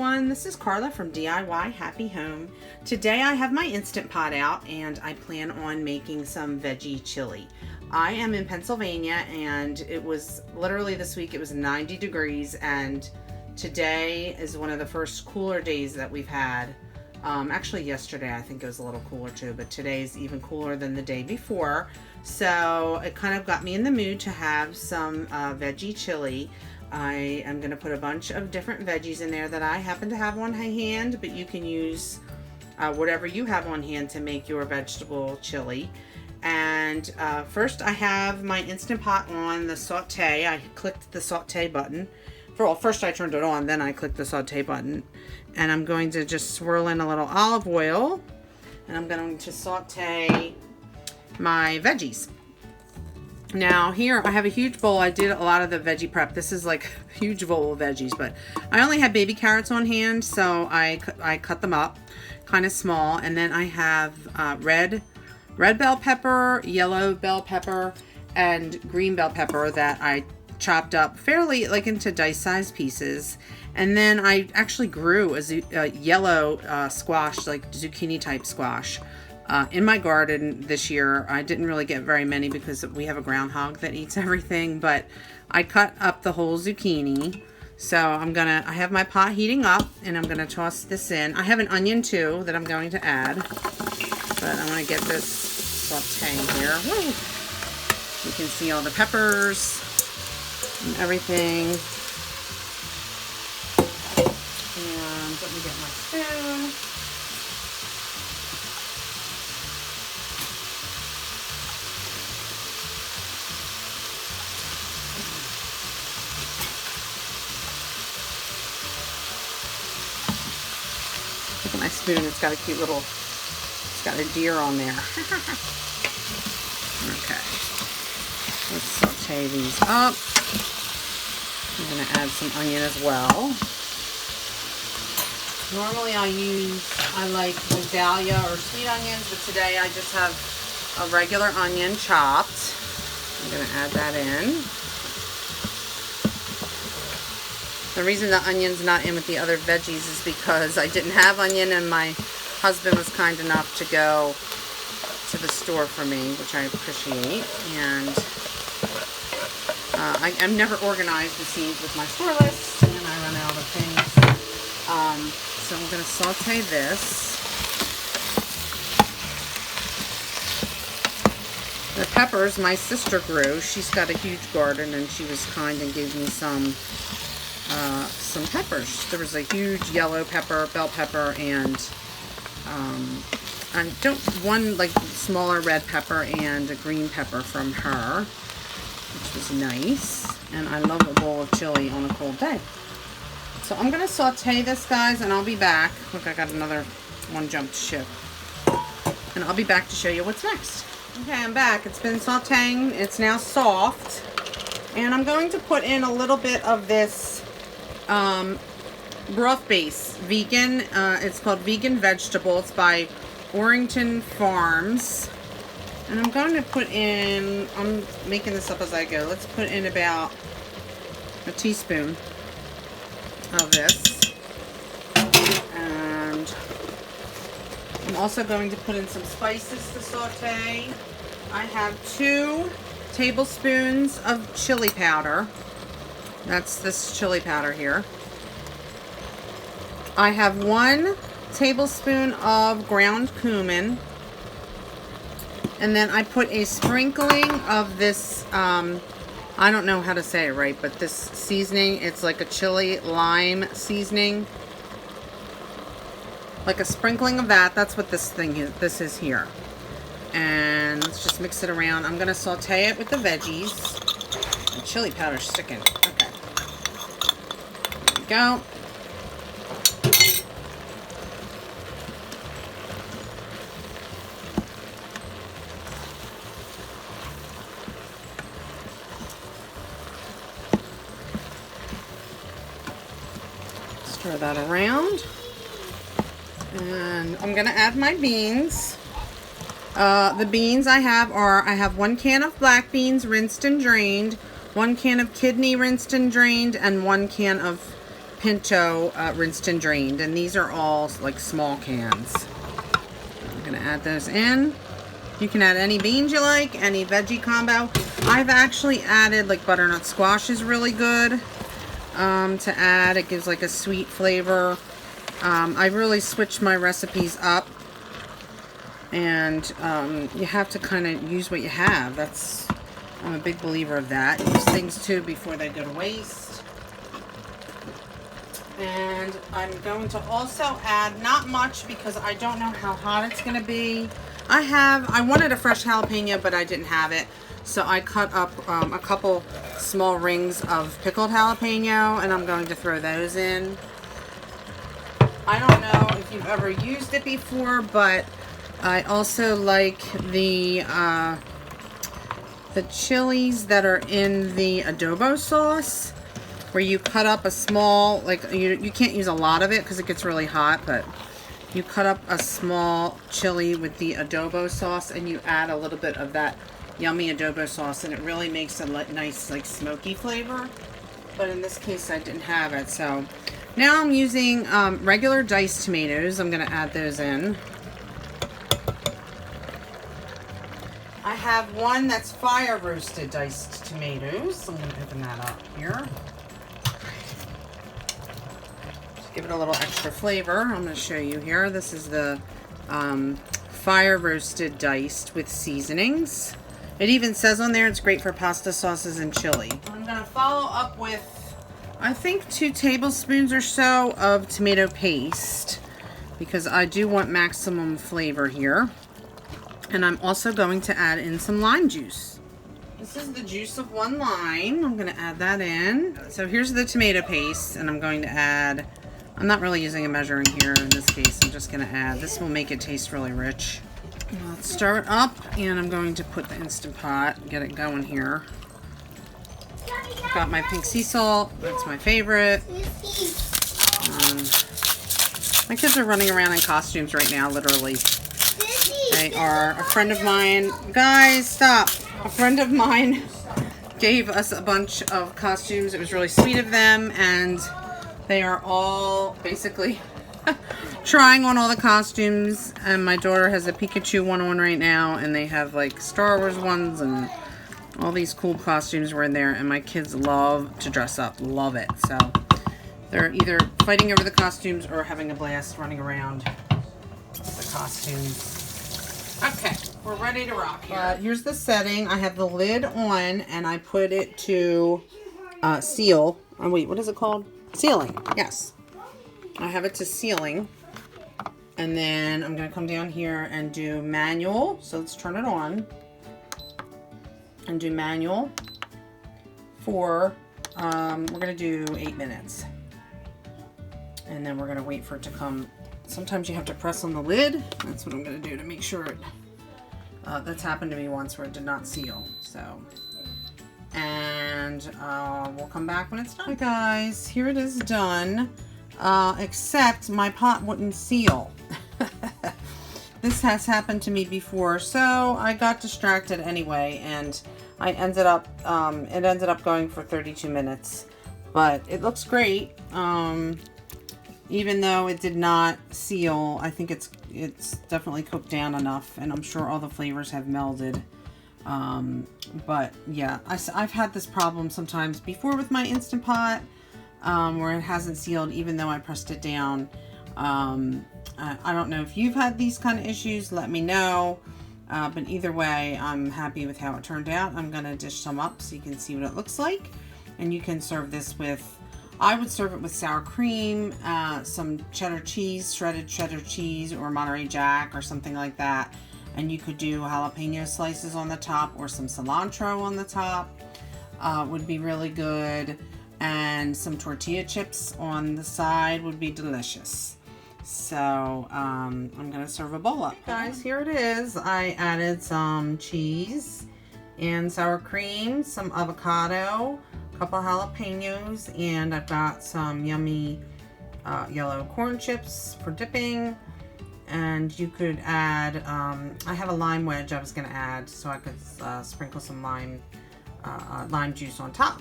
everyone, this is Carla from DIY Happy Home. Today I have my Instant Pot out and I plan on making some veggie chili. I am in Pennsylvania and it was literally this week it was 90 degrees and today is one of the first cooler days that we've had. Actually yesterday I think it was a little cooler too, but today's even cooler than the day before. So it kind of got me in the mood to have some veggie chili. I am going to put a bunch of different veggies in there that I happen to have on hand, but you can use whatever you have on hand to make your vegetable chili. And first I have my Instant Pot on the saute. I clicked the saute button. First I turned it on, then I clicked the saute button. And I'm going to just swirl in a little olive oil. And I'm going to saute my veggies. Now here I have a huge bowl. I did a lot of the veggie prep. This is like a huge bowl of veggies, but I only had baby carrots on hand, so I cut them up kind of small. And then I have red bell pepper, yellow bell pepper, and green bell pepper that I chopped up fairly like into dice-sized pieces. And then I actually grew a yellow squash, like zucchini type squash. In my garden this year. I didn't really get very many because we have a groundhog that eats everything, but I cut up the whole zucchini. So I have my pot heating up and I'm gonna toss this in. I have an onion too that I'm going to add, but I wanna get this sauteing here. Woo! You can see all the peppers and everything. And let me get my spoon. Look at my spoon, it's got a cute little, it's got a deer on there. Okay, let's saute these up. I'm going to add some onion as well. Normally I like Vidalia or sweet onions, but today I just have a regular onion chopped. I'm going to add that in. The reason the onion's not in with the other veggies is because I didn't have onion and my husband was kind enough to go to the store for me, which I appreciate. And I'm never organized, it seems, with my store list, and I run out of things. So I'm going to saute this. The peppers my sister grew. She's got a huge garden and she was kind and gave me some peppers. There was a huge yellow pepper, bell pepper, and one like smaller red pepper and a green pepper from her, which was nice. And I love a bowl of chili on a cold day. So I'm gonna saute this, guys, and I'll be back. Look, I got another one jumped ship. And I'll be back to show you what's next. Okay, I'm back. It's been sauteing. It's now soft. And I'm going to put in a little bit of this broth base, vegan. It's called Vegan Vegetable. It's by Orrington Farms. And I'm going to put in, I'm making this up as I go. Let's put in about a teaspoon of this. And I'm also going to put in some spices to saute. I have 2 tablespoons of chili powder. That's this chili powder here. I have 1 tablespoon of ground cumin. And then I put a sprinkling of this, I don't know how to say it right, but this seasoning, it's like a chili lime seasoning. Like a sprinkling of that. That's what this is here. And let's just mix it around. I'm going to saute it with the veggies. The chili powder's sticking. Okay. There we go. Stir that around. And I'm going to add my beans. The beans I have 1 can of black beans rinsed and drained, 1 can of kidney rinsed and drained, and 1 can of Pinto rinsed and drained, and these are all like small cans. I'm gonna add those in. You can add any beans you like, any veggie combo. I've actually added like butternut squash is really good to add. It gives like a sweet flavor. I really switched my recipes up, and you have to kind of use what you have. I'm a big believer of that. Use things too before they go to waste. And I'm going to also add, not much because I don't know how hot it's going to be. I wanted a fresh jalapeno, but I didn't have it. So I cut up a couple small rings of pickled jalapeno, and I'm going to throw those in. I don't know if you've ever used it before, but I also like the chilies that are in the adobo sauce, where you cut up a small, like you can't use a lot of it because it gets really hot, but you cut up a small chili with the adobo sauce and you add a little bit of that yummy adobo sauce, and it really makes a nice like smoky flavor. But in this case I didn't have it, so now I'm using regular diced tomatoes. I'm going to add those in. I have one that's fire roasted diced tomatoes. I'm going to open that up here. Just give it a little extra flavor. I'm going to show you here. This is the fire roasted diced with seasonings. It even says on there it's great for pasta sauces and chili. I'm going to follow up with, I think, 2 tablespoons or so of tomato paste, because I do want maximum flavor here. And I'm also going to add in some lime juice. This is the juice of 1 lime. I'm going to add that in. So here's the tomato paste, and I'm going to add, I'm not really using a measuring here in this case. I'm just going to add, this will make it taste really rich. Let's stir it up, and I'm going to put the Instant Pot, get it going here. Got my pink sea salt, that's my favorite. My kids are running around in costumes right now, literally. They are, a friend of mine, guys, stop. A friend of mine gave us a bunch of costumes. It was really sweet of them, and they are all basically trying on all the costumes. And my daughter has a Pikachu one on right now, and they have like Star Wars ones, and all these cool costumes were in there, and my kids love to dress up. Love it. So they're either fighting over the costumes or having a blast running around the costumes. Okay, we're ready to rock here. Here's the setting. I have the lid on, and I put it to seal. Oh, wait, what is it called? Sealing. Yes. I have it to sealing. And then I'm going to come down here and do manual. So let's turn it on. And do manual for, we're going to do 8 minutes. And then we're going to wait for it to come. Sometimes you have to press on the lid. That's what I'm going to do to make sure it, that's happened to me once where it did not seal. So, and we'll come back when it's done. Hi guys, here it is done. Except my pot wouldn't seal. This has happened to me before, so I got distracted anyway, and I ended up, it ended up going for 32 minutes. But it looks great. Even though it did not seal, I think it's definitely cooked down enough, and I'm sure all the flavors have melded. But yeah, I've had this problem sometimes before with my Instant Pot, where it hasn't sealed even though I pressed it down. I don't know if you've had these kind of issues, let me know. But either way, I'm happy with how it turned out. I'm going to dish some up so you can see what it looks like. And you can serve this with, I would serve it with sour cream, some cheddar cheese, shredded cheddar cheese, or Monterey Jack, or something like that. And you could do jalapeno slices on the top, or some cilantro on the top. Would be really good. And some tortilla chips on the side would be delicious. So I'm going to serve a bowl up. Guys, here it is. I added some cheese and sour cream, some avocado, couple jalapenos, and I've got some yummy yellow corn chips for dipping. And you could add, I have a lime wedge I was going to add, so I could sprinkle some lime juice on top.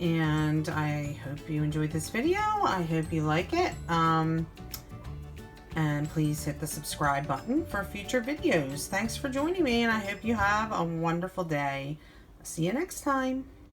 And I hope you enjoyed this video. I hope you like it. And please hit the subscribe button for future videos. Thanks for joining me, and I hope you have a wonderful day. See you next time.